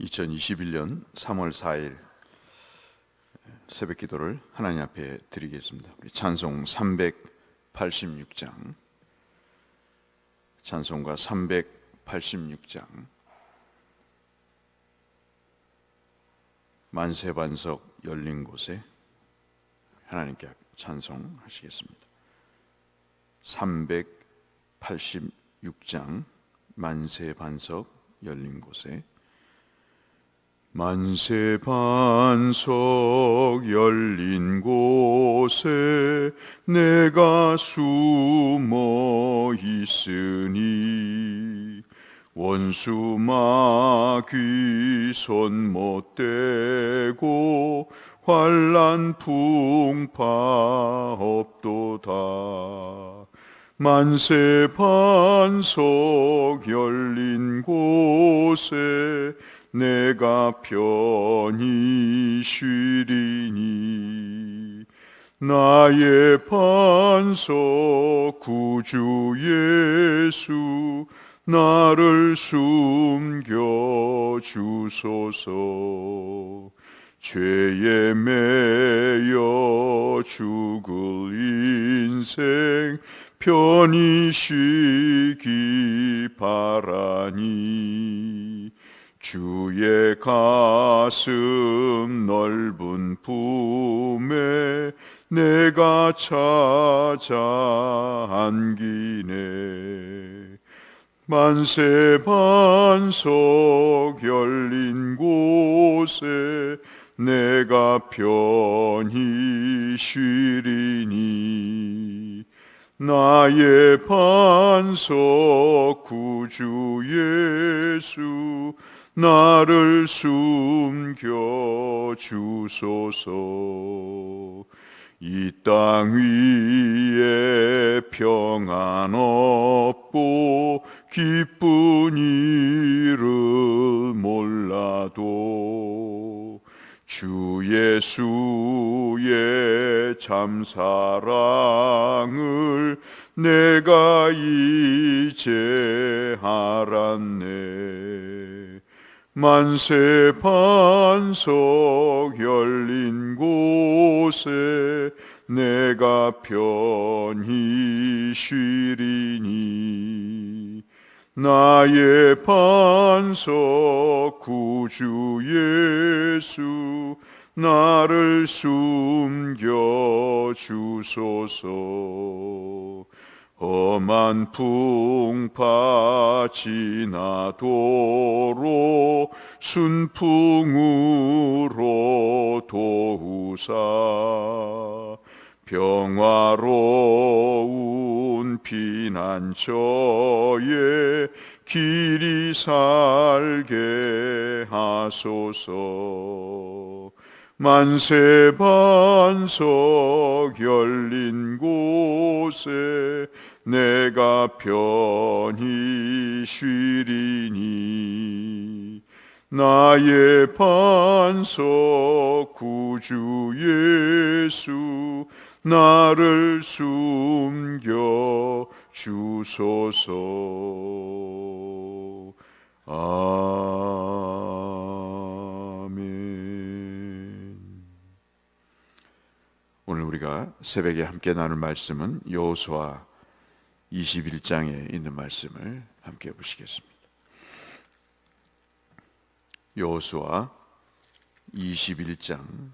2021년 3월 4일 새벽 기도를 하나님 앞에 드리겠습니다. 우리 찬송 386장, 찬송가 386장, 만세반석 열린 곳에 하나님께 찬송하시겠습니다. 386장, 만세반석 열린 곳에. 만세반석 열린 곳에 내가 숨어 있으니 원수 마귀 손 못 대고 환난 풍파 없도다. 만세반석 열린 곳에 내가 편히 쉬리니 나의 반석 구주 예수 나를 숨겨 주소서. 죄에 매여 죽을 인생 편히 쉬기 바라니 주의 가슴 넓은 품에 내가 찾아 안기네. 만세반석 열린 곳에 내가 편히 쉬리니 나의 반석 구주 예수 나를 숨겨 주소서. 이 땅 위에 평안 없고 기쁜 일을 몰라도 주 예수의 참 사랑을 내가 이제 알았네. 만세반석 열린 곳에 내가 편히 쉬리니 나의 반석 구주 예수 나를 숨겨 주소서. 험한 풍파 지나도록 순풍으로 도우사 평화로운 피난처에 길이 살게 하소서. 만세반석 열린 곳에 내가 편히 쉬리니 나의 반석 구주 예수 나를 숨겨 주소서. 오늘 우리가 새벽에 함께 나눌 말씀은 여호수아 21장에 있는 말씀을 함께 보시겠습니다. 여호수아 21장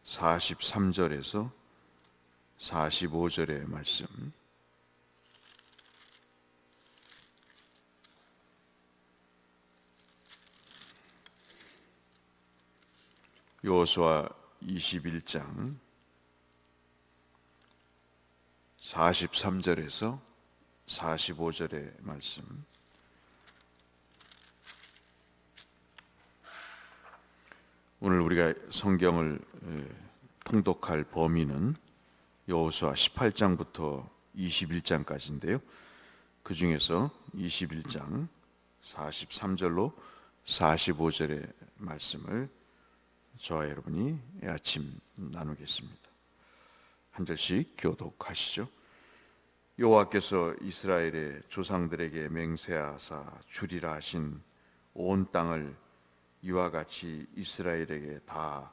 43절에서 45절의 말씀. 여호수아 21장 43절에서 45절의 말씀. 오늘 우리가 성경을 통독할 범위는 여호수아 18장부터 21장까지인데요. 그 중에서 21장 43절로 45절의 말씀을 저와 여러분이 아침 나누겠습니다. 한 절씩 교독하시죠. 여호와께서 이스라엘의 조상들에게 맹세하사 주리라 하신 온 땅을 이와 같이 이스라엘에게 다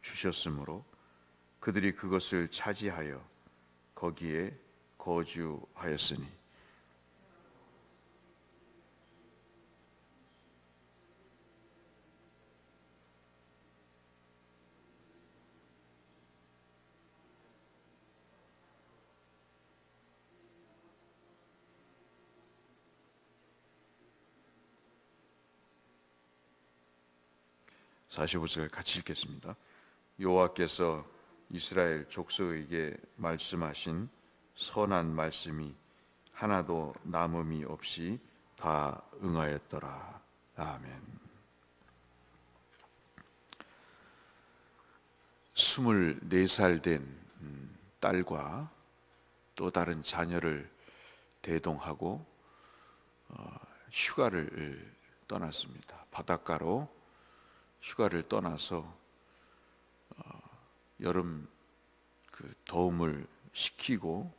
주셨으므로 그들이 그것을 차지하여 거기에 거주하였으니 사십오 절 같이 읽겠습니다. 여호와께서 이스라엘 족속에게 말씀하신 선한 말씀이 하나도 남음이 없이 다 응하였더라. 아멘. 24살 된 딸과 또 다른 자녀를 대동하고 휴가를 떠났습니다. 바닷가로 휴가를 떠나서 여름 그 더움을 식히고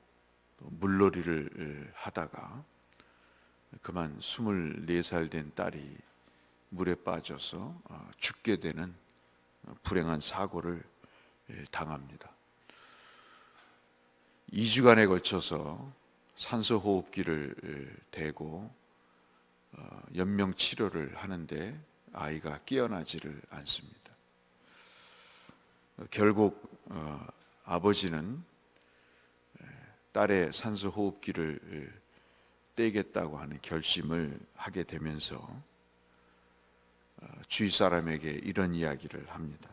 물놀이를 하다가 그만 24살 된 딸이 물에 빠져서 죽게 되는 불행한 사고를 당합니다. 2주간에 걸쳐서 산소호흡기를 대고 연명 치료를 하는데 아이가 깨어나지를 않습니다. 결국 아버지는 딸의 산소호흡기를 떼겠다고 하는 결심을 하게 되면서 주위 사람에게 이런 이야기를 합니다.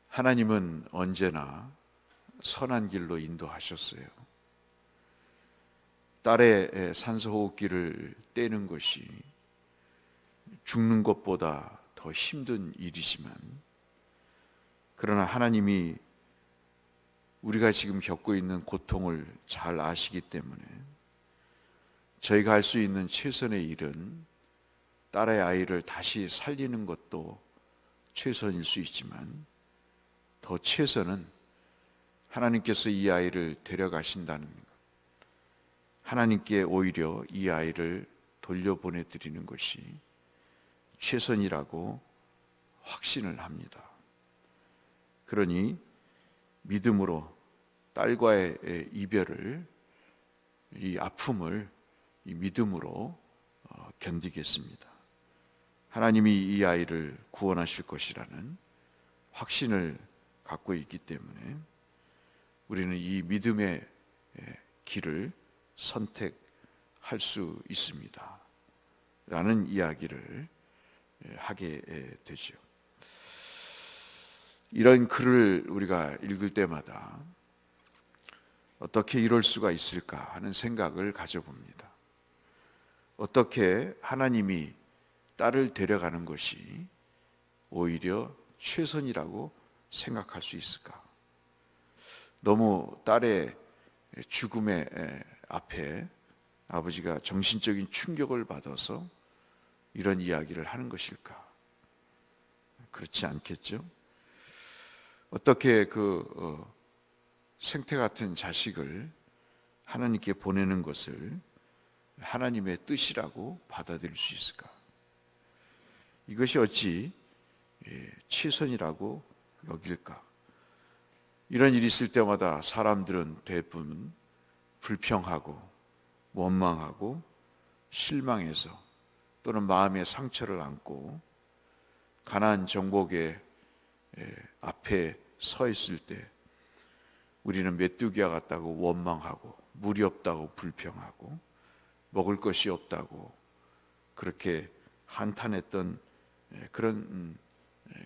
하나님은 언제나 선한 길로 인도하셨어요. 딸의 산소호흡기를 떼는 것이 죽는 것보다 더 힘든 일이지만, 그러나 하나님이 우리가 지금 겪고 있는 고통을 잘 아시기 때문에 저희가 할 수 있는 최선의 일은 딸의 아이를 다시 살리는 것도 최선일 수 있지만, 더 최선은 하나님께서 이 아이를 데려가신다는 것, 하나님께 오히려 이 아이를 돌려보내 드리는 것이 최선이라고 확신을 합니다. 그러니 믿음으로 딸과의 이별을, 이 아픔을 이 믿음으로 견디겠습니다. 하나님이 이 아이를 구원하실 것이라는 확신을 갖고 있기 때문에 우리는 이 믿음의 길을 선택할 수 있습니다 라는 이야기를 하게 되죠. 이런 글을 우리가 읽을 때마다 어떻게 이럴 수가 있을까 하는 생각을 가져봅니다. 어떻게 하나님이 딸을 데려가는 것이 오히려 최선이라고 생각할 수 있을까? 너무 딸의 죽음의 앞에 아버지가 정신적인 충격을 받아서 이런 이야기를 하는 것일까? 그렇지 않겠죠? 어떻게 그 생태 같은 자식을 하나님께 보내는 것을 하나님의 뜻이라고 받아들일 수 있을까? 이것이 어찌 최선이라고 여길까? 이런 일이 있을 때마다 사람들은 대부분 불평하고 원망하고 실망해서 또는 마음의 상처를 안고 가나안 정복의 앞에 서 있을 때 우리는 메뚜기와 같다고 원망하고 물이 없다고 불평하고 먹을 것이 없다고 그렇게 한탄했던 그런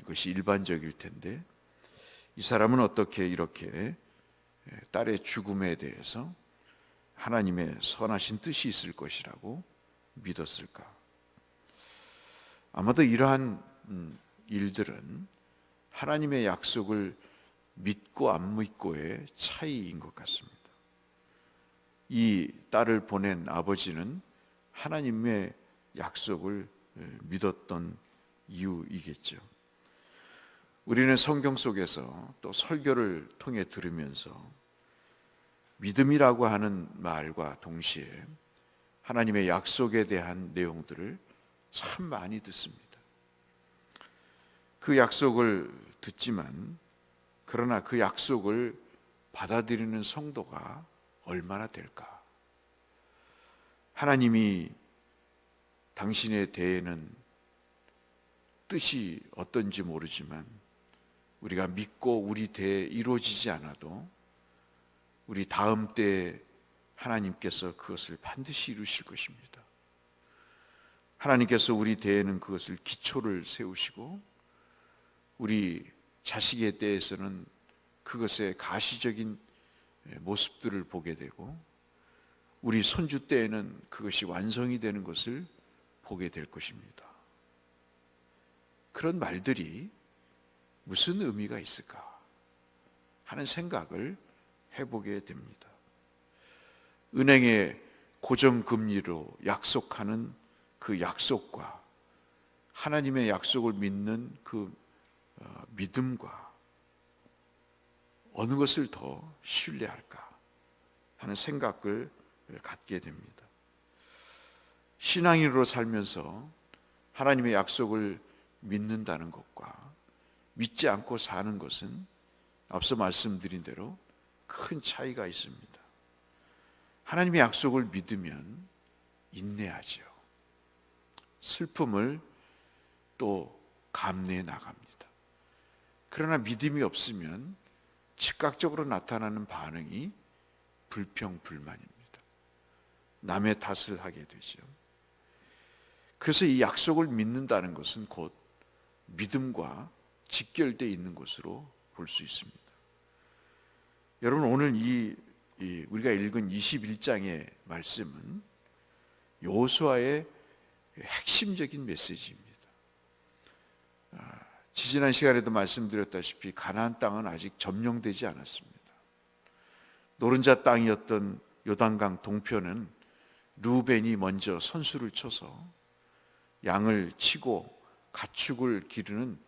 것이 일반적일 텐데, 이 사람은 어떻게 이렇게 딸의 죽음에 대해서 하나님의 선하신 뜻이 있을 것이라고 믿었을까? 아마도 이러한 일들은 하나님의 약속을 믿고 안 믿고의 차이인 것 같습니다. 이 딸을 보낸 아버지는 하나님의 약속을 믿었던 이유이겠죠. 우리는 성경 속에서 또 설교를 통해 들으면서 믿음이라고 하는 말과 동시에 하나님의 약속에 대한 내용들을 참 많이 듣습니다. 그 약속을 듣지만 그러나 그 약속을 받아들이는 성도가 얼마나 될까? 하나님이 당신에 대해는 뜻이 어떤지 모르지만 우리가 믿고 우리 대에 이루어지지 않아도 우리 다음 때에 하나님께서 그것을 반드시 이루실 것입니다. 하나님께서 우리 대에는 그것을 기초를 세우시고 우리 자식에 대해서는 그것의 가시적인 모습들을 보게 되고 우리 손주 때에는 그것이 완성이 되는 것을 보게 될 것입니다. 그런 말들이 무슨 의미가 있을까 하는 생각을 해보게 됩니다. 은행의 고정금리로 약속하는 그 약속과 하나님의 약속을 믿는 그 믿음과 어느 것을 더 신뢰할까 하는 생각을 갖게 됩니다. 신앙인으로 살면서 하나님의 약속을 믿는다는 것과 믿지 않고 사는 것은 앞서 말씀드린 대로 큰 차이가 있습니다. 하나님의 약속을 믿으면 인내하죠. 슬픔을 또 감내해 나갑니다. 그러나 믿음이 없으면 즉각적으로 나타나는 반응이 불평불만입니다. 남의 탓을 하게 되죠. 그래서 이 약속을 믿는다는 것은 곧 믿음과 직결되어 있는 것으로 볼 수 있습니다. 여러분, 오늘 우리가 읽은 21장의 말씀은 여호수아의 핵심적인 메시지입니다. 지지난 시간에도 말씀드렸다시피 가나안 땅은 아직 점령되지 않았습니다. 노른자 땅이었던 요단강 동편은 르우벤이 먼저 선수를 쳐서 양을 치고 가축을 기르는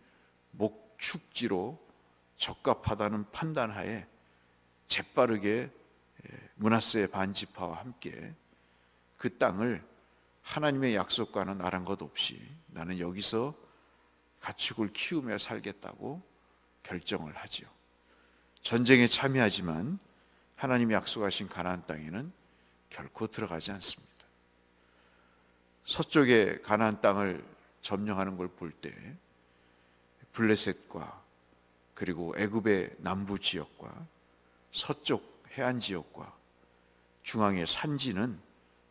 목축지로 적합하다는 판단하에 재빠르게 므낫세 반지파와 함께 그 땅을 하나님의 약속과는 아랑곳 없이 나는 여기서 가축을 키우며 살겠다고 결정을 하지요. 전쟁에 참여하지만 하나님이 약속하신 가나안 땅에는 결코 들어가지 않습니다. 서쪽의 가나안 땅을 점령하는 걸 볼 때 블레셋과 그리고 애굽의 남부 지역과 서쪽 해안 지역과 중앙의 산지는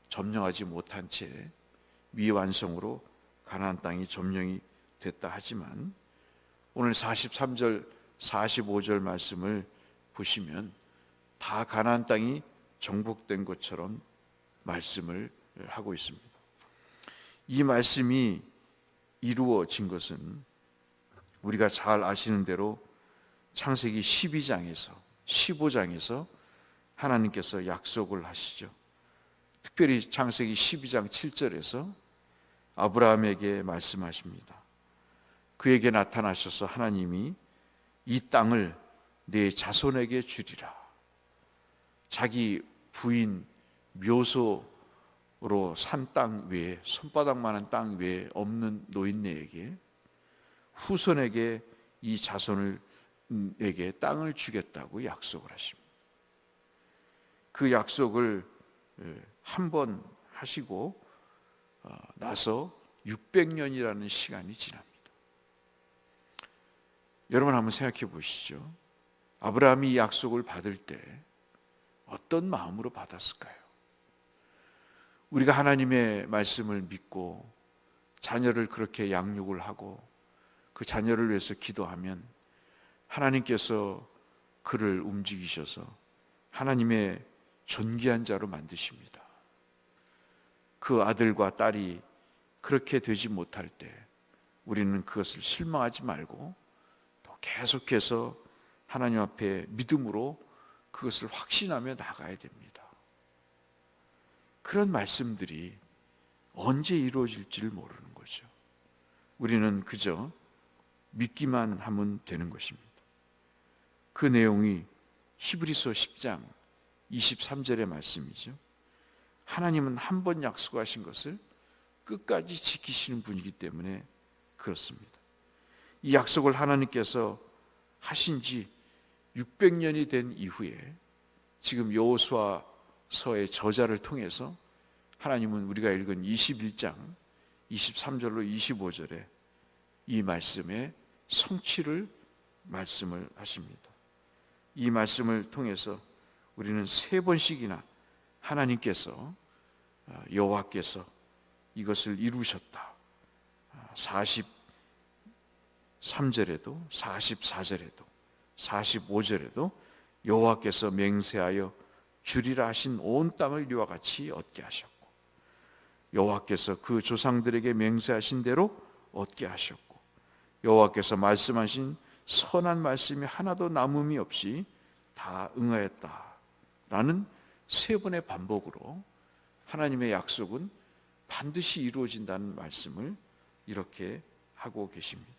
점령하지 못한 채 미완성으로 가나안 땅이 점령이 됐다 하지만 오늘 43절 45절 말씀을 보시면 다 가나안 땅이 정복된 것처럼 말씀을 하고 있습니다. 이 말씀이 이루어진 것은 우리가 잘 아시는 대로 창세기 12장에서 15장에서 하나님께서 약속을 하시죠. 특별히 창세기 12장 7절에서 아브라함에게 말씀하십니다. 그에게 나타나셔서 하나님이 이 땅을 네 자손에게 주리라. 자기 부인 묘소로 산 땅 외에 손바닥만한 땅 외에 없는 노인네에게 후손에게 이 자손에게 땅을 주겠다고 약속을 하십니다. 그 약속을 한 번 하시고 나서 600년이라는 시간이 지납니다. 여러분 한번 생각해 보시죠. 아브라함이 이 약속을 받을 때 어떤 마음으로 받았을까요? 우리가 하나님의 말씀을 믿고 자녀를 그렇게 양육을 하고 그 자녀를 위해서 기도하면 하나님께서 그를 움직이셔서 하나님의 존귀한 자로 만드십니다. 그 아들과 딸이 그렇게 되지 못할 때 우리는 그것을 실망하지 말고 또 계속해서 하나님 앞에 믿음으로 그것을 확신하며 나가야 됩니다. 그런 말씀들이 언제 이루어질지를 모르는 거죠. 우리는 그저 믿기만 하면 되는 것입니다. 그 내용이 히브리서 10장 23절의 말씀이죠. 하나님은 한 번 약속하신 것을 끝까지 지키시는 분이기 때문에 그렇습니다. 이 약속을 하나님께서 하신 지 600년이 된 이후에 지금 여호수아서의 저자를 통해서 하나님은 우리가 읽은 21장 23절로 25절에 이 말씀의 성취를 말씀을 하십니다. 이 말씀을 통해서 우리는 3번씩이나 하나님께서 여호와께서 이것을 이루셨다. 43절에도 44절에도 45절에도 여호와께서 맹세하여 주리라 하신 온 땅을 이와 같이 얻게 하셨고 여호와께서 그 조상들에게 맹세하신 대로 얻게 하셨고 여호와께서 말씀하신 선한 말씀이 하나도 남음이 없이 다 응하였다라는 3번의 반복으로 하나님의 약속은 반드시 이루어진다는 말씀을 이렇게 하고 계십니다.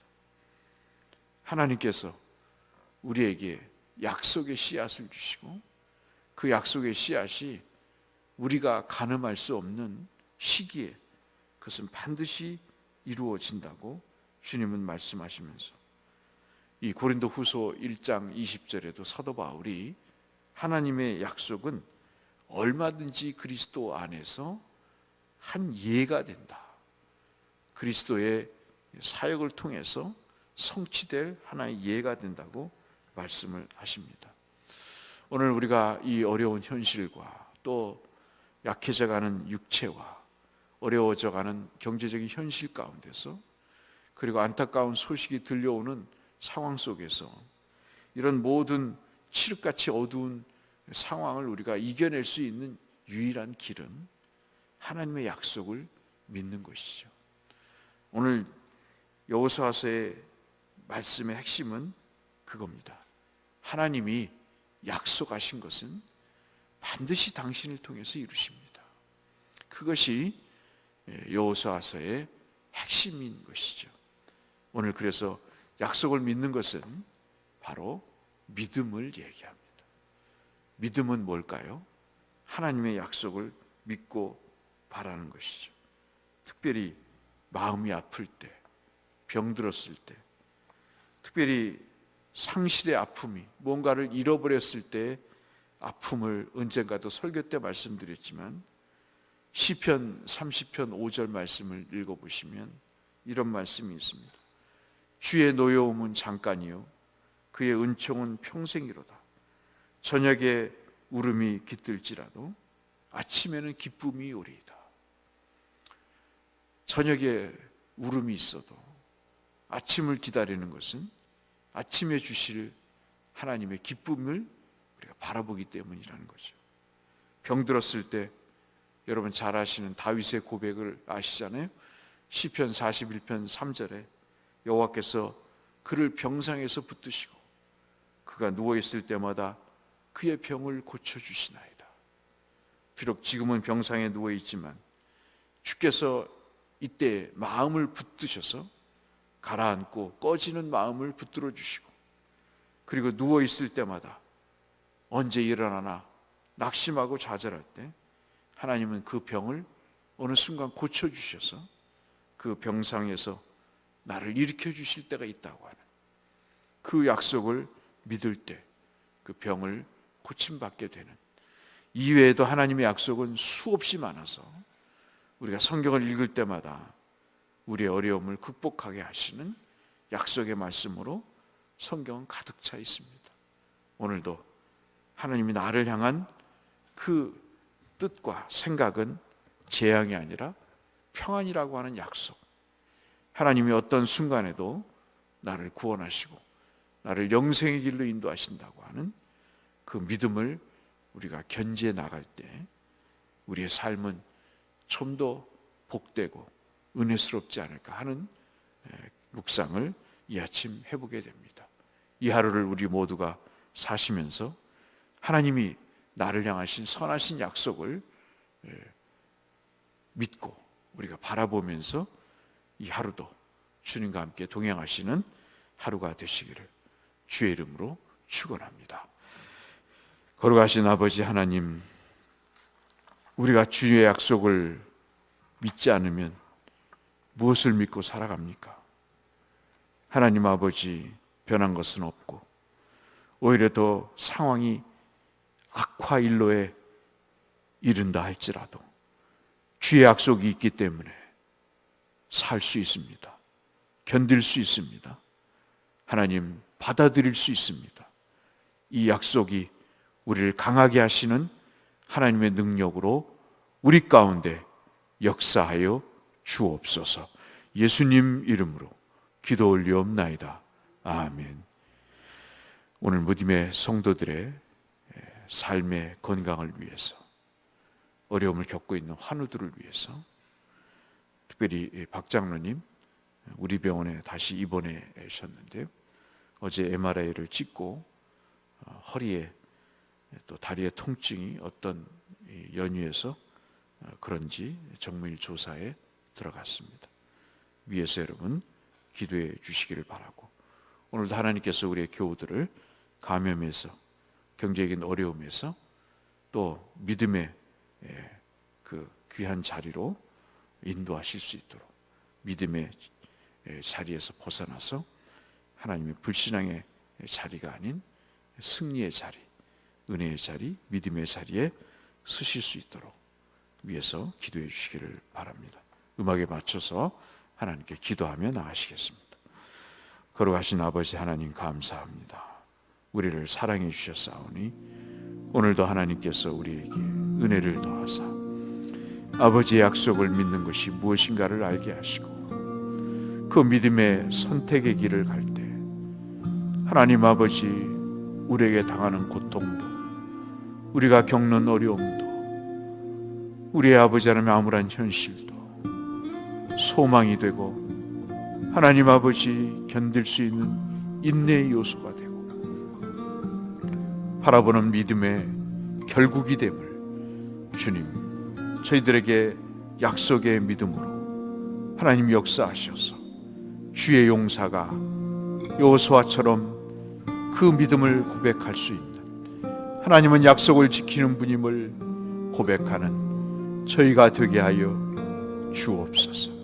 하나님께서 우리에게 약속의 씨앗을 주시고 그 약속의 씨앗이 우리가 가늠할 수 없는 시기에 그것은 반드시 이루어진다고 주님은 말씀하시면서 이 고린도후서 1장 20절에도 사도 바울이 하나님의 약속은 얼마든지 그리스도 안에서 한 예가 된다. 그리스도의 사역을 통해서 성취될 하나의 예가 된다고 말씀을 하십니다. 오늘 우리가 이 어려운 현실과 또 약해져가는 육체와 어려워져가는 경제적인 현실 가운데서 그리고 안타까운 소식이 들려오는 상황 속에서 이런 모든 칠흑같이 어두운 상황을 우리가 이겨낼 수 있는 유일한 길은 하나님의 약속을 믿는 것이죠. 오늘 여호수아서의 말씀의 핵심은 그겁니다. 하나님이 약속하신 것은 반드시 당신을 통해서 이루십니다. 그것이 여호수아서의 핵심인 것이죠. 오늘 그래서 약속을 믿는 것은 바로 믿음을 얘기합니다. 믿음은 뭘까요? 하나님의 약속을 믿고 바라는 것이죠. 특별히 마음이 아플 때, 병들었을 때, 특별히 상실의 아픔이 뭔가를 잃어버렸을 때 아픔을 언젠가도 설교 때 말씀드렸지만 시편 30편 5절 말씀을 읽어보시면 이런 말씀이 있습니다. 주의 노여움은 잠깐이요 그의 은총은 평생이로다. 저녁에 울음이 깃들지라도 아침에는 기쁨이 오리이다. 저녁에 울음이 있어도 아침을 기다리는 것은 아침에 주실 하나님의 기쁨을 우리가 바라보기 때문이라는 거죠. 병들었을 때 여러분 잘 아시는 다윗의 고백을 아시잖아요. 시편 41편 3절에 여호와께서 그를 병상에서 붙드시고 그가 누워있을 때마다 그의 병을 고쳐주시나이다. 비록 지금은 병상에 누워있지만 주께서 이때 마음을 붙드셔서 가라앉고 꺼지는 마음을 붙들어 주시고 그리고 누워있을 때마다 언제 일어나나 낙심하고 좌절할 때 하나님은 그 병을 어느 순간 고쳐주셔서 그 병상에서 나를 일으켜 주실 때가 있다고 하는 그 약속을 믿을 때 그 병을 고침받게 되는, 이외에도 하나님의 약속은 수없이 많아서 우리가 성경을 읽을 때마다 우리의 어려움을 극복하게 하시는 약속의 말씀으로 성경은 가득 차 있습니다. 오늘도 하나님이 나를 향한 그 뜻과 생각은 재앙이 아니라 평안이라고 하는 약속. 하나님이 어떤 순간에도 나를 구원하시고 나를 영생의 길로 인도하신다고 하는 그 믿음을 우리가 견지해 나갈 때 우리의 삶은 좀 더 복되고 은혜스럽지 않을까 하는 묵상을 이 아침 해보게 됩니다. 이 하루를 우리 모두가 사시면서 하나님이 나를 향하신 선하신 약속을 믿고 우리가 바라보면서 이 하루도 주님과 함께 동행하시는 하루가 되시기를 주의 이름으로 축원합니다. 거룩하신 아버지 하나님, 우리가 주의 약속을 믿지 않으면 무엇을 믿고 살아갑니까? 하나님 아버지, 변한 것은 없고 오히려 더 상황이 악화일로에 이른다 할지라도 주의 약속이 있기 때문에 살 수 있습니다. 견딜 수 있습니다. 하나님, 받아들일 수 있습니다. 이 약속이 우리를 강하게 하시는 하나님의 능력으로 우리 가운데 역사하여 주옵소서. 예수님 이름으로 기도 올리옵나이다. 아멘. 오늘 무딤의 성도들의 삶의 건강을 위해서, 어려움을 겪고 있는 환우들을 위해서, 특별히 박 장로님 우리 병원에 다시 입원하셨는데요, 어제 MRI를 찍고 허리에 또 다리의 통증이 어떤 연유에서 그런지 정밀 조사에 들어갔습니다. 위에서 여러분 기도해 주시기를 바라고, 오늘도 하나님께서 우리의 교우들을 감염에서, 경제적인 어려움에서 또 믿음의 그 귀한 자리로 인도하실 수 있도록, 믿음의 자리에서 벗어나서 하나님의 불신앙의 자리가 아닌 승리의 자리, 은혜의 자리, 믿음의 자리에 서실 수 있도록 위해서 기도해 주시기를 바랍니다. 음악에 맞춰서 하나님께 기도하며 나가시겠습니다. 거룩하신 아버지 하나님, 감사합니다. 우리를 사랑해 주셨사오니 오늘도 하나님께서 우리에게 은혜를 더하사 아버지의 약속을 믿는 것이 무엇인가를 알게 하시고, 그 믿음의 선택의 길을 갈 때 하나님 아버지, 우리에게 당하는 고통도, 우리가 겪는 어려움도, 우리의 아버지 하나님의 암울한 현실도 소망이 되고, 하나님 아버지 견딜 수 있는 인내의 요소가 되고, 바라보는 믿음의 결국이 됨을 주님, 저희들에게 약속의 믿음으로 하나님 역사하셔서 주의 용사가 여호수아처럼 그 믿음을 고백할 수 있는, 하나님은 약속을 지키는 분임을 고백하는 저희가 되게 하여 주옵소서.